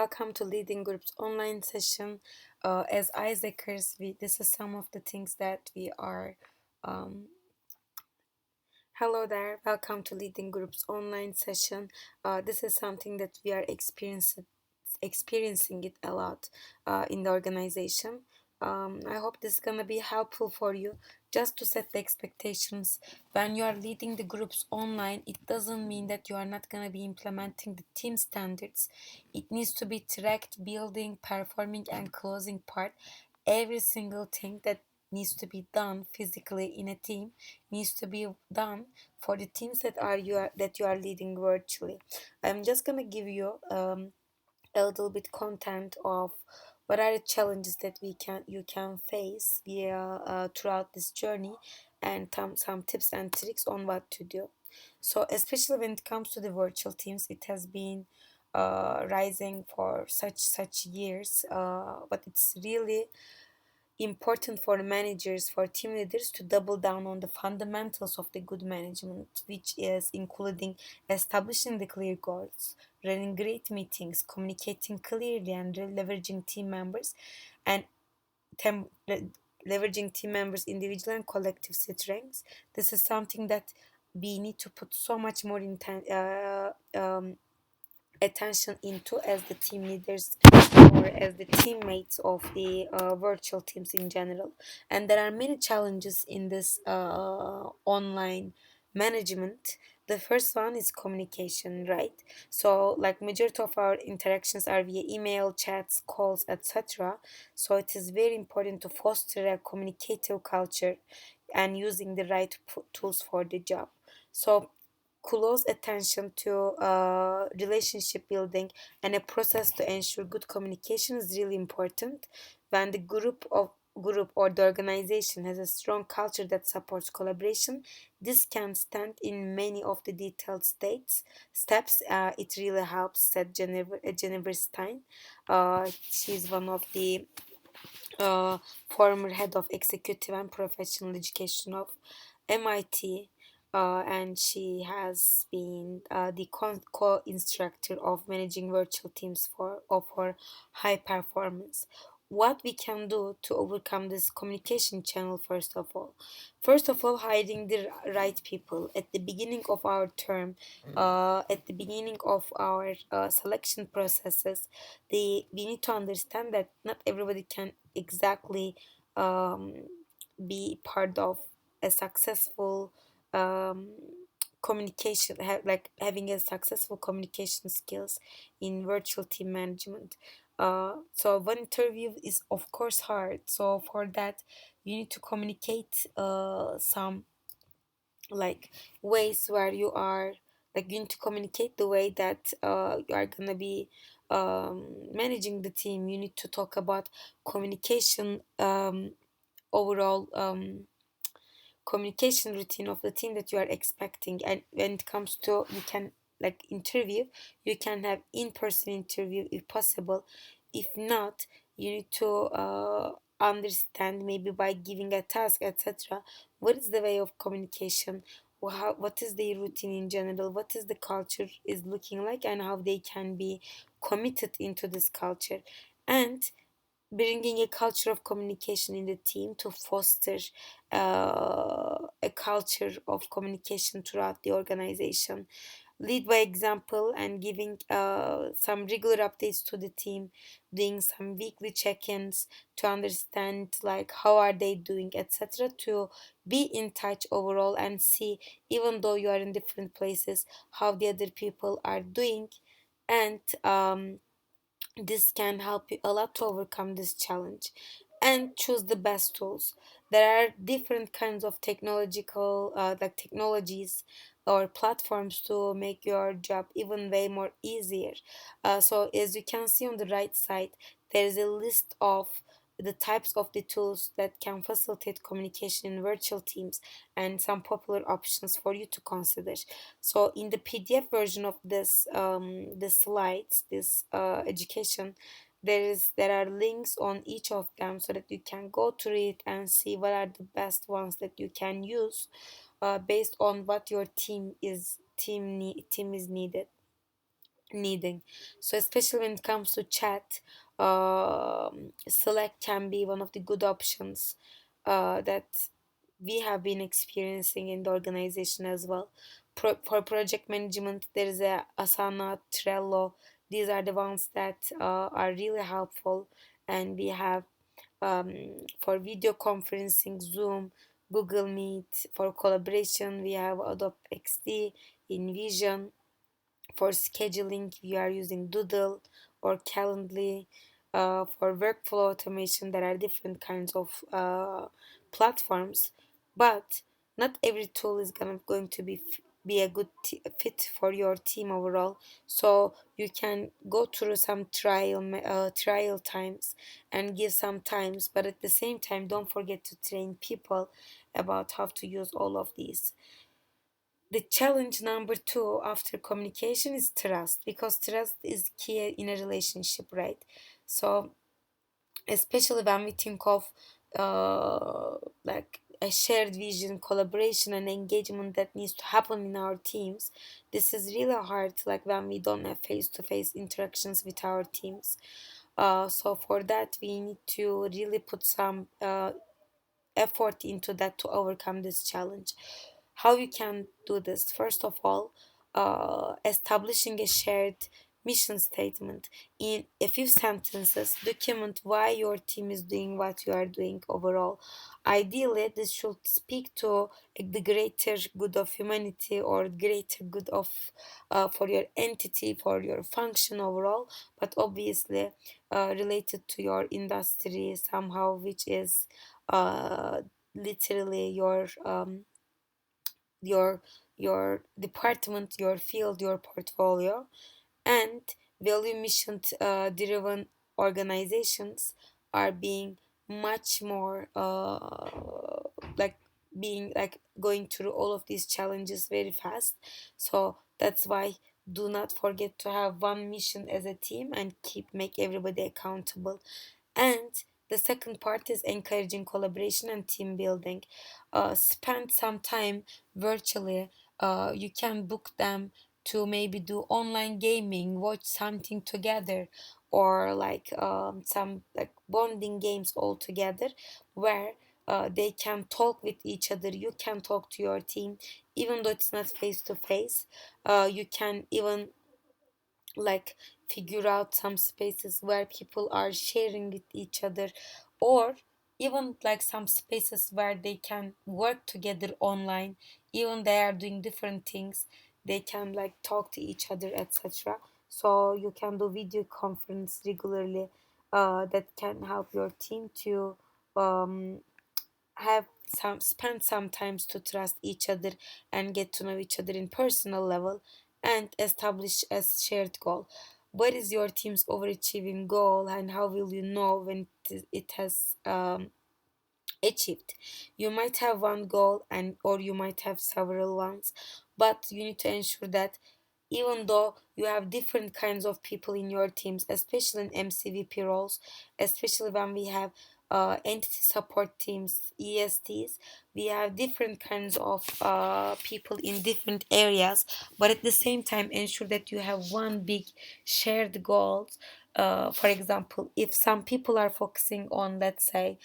Welcome to Leading Groups online session. As Isaacers, this is some of the things that we are. Um, Hello there. Welcome to Leading Groups online session. This is something that we are experiencing it a lot in the organization. I hope this is gonna be helpful for you. Just to set the expectations, when you are leading the groups online, it doesn't mean that you are not gonna be implementing the team standards. It needs to be tracked, building, performing, and closing part. Every single thing that needs to be done physically in a team needs to be done for the teams that you are leading virtually. I'm just gonna give you a little bit content of what are the challenges that you can face throughout this journey, and some tips and tricks on what to do. So especially when it comes to the virtual teams, it has been rising for such years, but it's really important for managers, for team leaders to double down on the fundamentals of the good management, which is including establishing the clear goals, running great meetings, communicating clearly, and leveraging team members and tem- le- leveraging team members' individual and collective strengths. This is something that we need to put so much more attention into as the team leaders or as the teammates of the virtual teams in general. And there are many challenges in this online management. The first one is communication, right? So like majority of our interactions are via email, chats, calls, etc. So it is very important to foster a communicative culture and using the right tools for the job. So close attention to relationship building and a process to ensure good communication is really important. When the group or the organization has a strong culture that supports collaboration, this can stand in many of the detailed steps. It really helps, said Jennifer Stein. She's one of the uh, former head of executive and professional education of MIT, and she has been the co-instructor of managing virtual teams for high performance. What we can do to overcome this communication channel, first of all, hiring the right people at the beginning of our term, at the beginning of our selection processes. We need to understand that not everybody can exactly um, be part of a successful um, like having a successful communication skills in virtual team management. So one interview is of course hard, so for that you need to communicate some like ways where you are like going to communicate the way that you are gonna be managing the team. You need to talk about communication, overall communication routine of the team that you are expecting. And when it comes to, you can like interview, you can have in-person interview if possible. If not, you need to understand, maybe by giving a task, etc., what is the way of communication, what is their routine in general, what is the culture is looking like, and how they can be committed into this culture, and bringing a culture of communication in the team to foster a culture of communication throughout the organization. Lead by example and giving some regular updates to the team, doing some weekly check-ins to understand like how are they doing, etc., to be in touch overall and see, even though you are in different places, how the other people are doing. And this can help you a lot to overcome this challenge. And choose the best tools. There are different kinds of technologies or platforms to make your job even way more easier. So as you can see on the right side, there is a list of the types of the tools that can facilitate communication in virtual teams, and some popular options for you to consider. So in the PDF version of the slides, this education, there are links on each of them so that you can go through it and see what are the best ones that you can use based on what your team is needed. needing. So especially when it comes to chat, Slack can be one of the good options that we have been experiencing in the organization as well. For project management, there is a Asana, Trello. These are the ones that are really helpful, and we have um, for video conferencing, Zoom, Google Meet. For collaboration, we have Adobe XD, InVision. For scheduling, we are using Doodle or Calendly. For workflow automation, there are different kinds of platforms, but not every tool is going to be a good fit for your team overall. So you can go through some trial times and give some times, but at the same time, don't forget to train people about how to use all of these. The challenge number two after communication is trust, because trust is key in a relationship, right? So especially when we think of like a shared vision, collaboration, and engagement that needs to happen in our teams, this is really hard, like when we don't have face-to-face interactions with our teams. So for that, we need to really put some effort into that to overcome this challenge. How you can do this? First of all, establishing a shared mission statement in a few sentences. Document why your team is doing what you are doing overall. Ideally, this should speak to the greater good of humanity, or greater good of for your entity, for your function overall, but obviously related to your industry somehow, which is uh, literally your your department, your field, your portfolio. And value mission driven organizations are being much more like being like going through all of these challenges very fast. So that's why do not forget to have one mission as a team and keep make everybody accountable. And the second part is encouraging collaboration and team building. Spend some time virtually. You can book them to maybe do online gaming, watch something together, or like some like bonding games all together, where they can talk with each other. You can talk to your team, even though it's not face to face. You can even like figure out some spaces where people are sharing with each other, or even like some spaces where they can work together online, even they are doing different things, they can like talk to each other, etc. So you can do video conference regularly. That can help your team to um, have some spend some times to trust each other and get to know each other in personal level, and establish a shared goal. What is your team's overachieving goal, and how will you know when it has achieved? You might have one goal, and or you might have several ones, but you need to ensure that even though you have different kinds of people in your teams, especially in MCVP roles, especially when we have entity support teams, ESTs, we have different kinds of people in different areas, but at the same time, ensure that you have one big shared goal. For example, if some people are focusing on, let's say,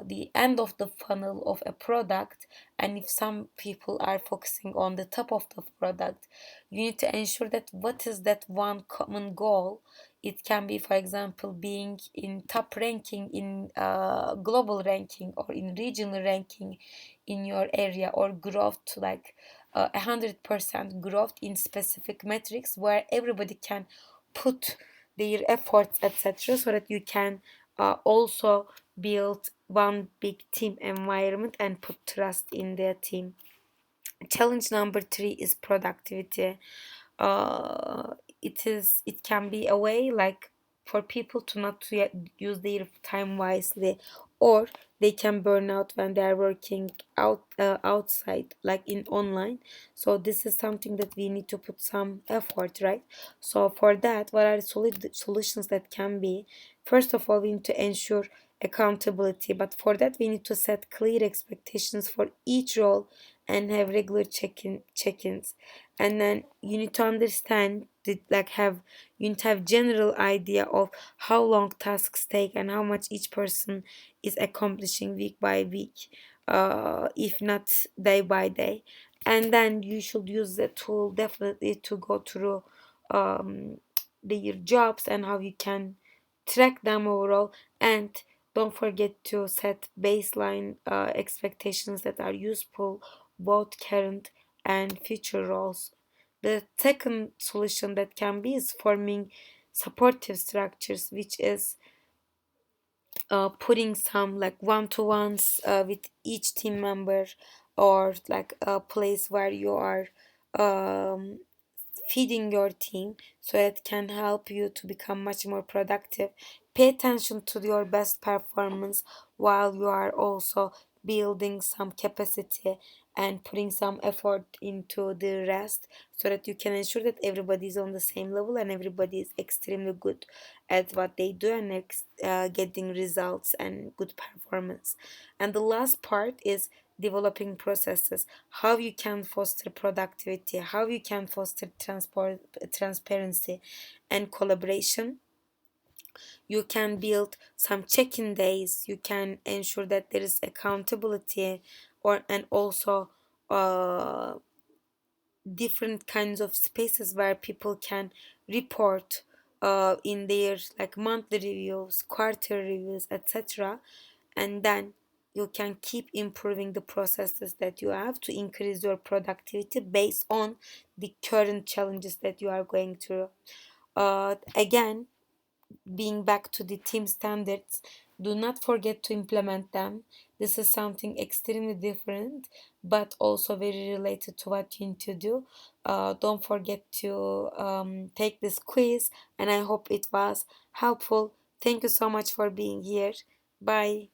the end of the funnel of a product, and if some people are focusing on the top of the product, you need to ensure that what is that one common goal. It can be, for example, being in top ranking in global ranking, or in regional ranking in your area, or growth to like 100% growth in specific metrics where everybody can put their efforts, etc., so that you can also build one big team environment and put trust in their team. Challenge number three is productivity. It can be a way like for people to not to use their time wisely, or they can burn out when they are working outside, like in online. So this is something that we need to put some effort, right? So for that, what are solid solutions that can be? First of all, we need to ensure accountability, but for that we need to set clear expectations for each role and have regular check-ins. And then you need to understand that, like, have you need to have general idea of how long tasks take and how much each person is accomplishing week by week, if not day by day. And then you should use the tool definitely to go through um, their jobs and how you can track them overall. And don't forget to set baseline expectations that are useful both current and future roles. The second solution that can be is forming supportive structures, which is putting some like one-to-ones with each team member, or like a place where you are um, feeding your team so it can help you to become much more productive. Pay attention to your best performance while you are also building some capacity and putting some effort into the rest, so that you can ensure that everybody is on the same level and everybody is extremely good at what they do and getting results and good performance. And the last part is developing processes, how you can foster productivity, how you can foster transparency and collaboration. You can build some check-in days, you can ensure that there is accountability, or and also uh, different kinds of spaces where people can report in their like monthly reviews, quarter reviews, etc. And then you can keep improving the processes that you have to increase your productivity based on the current challenges that you are going through. Again, being back to the team standards, do not forget to implement them. This is something extremely different but also very related to what you need to do. Don't forget to take this quiz, and I hope it was helpful. Thank you so much for being here. Bye.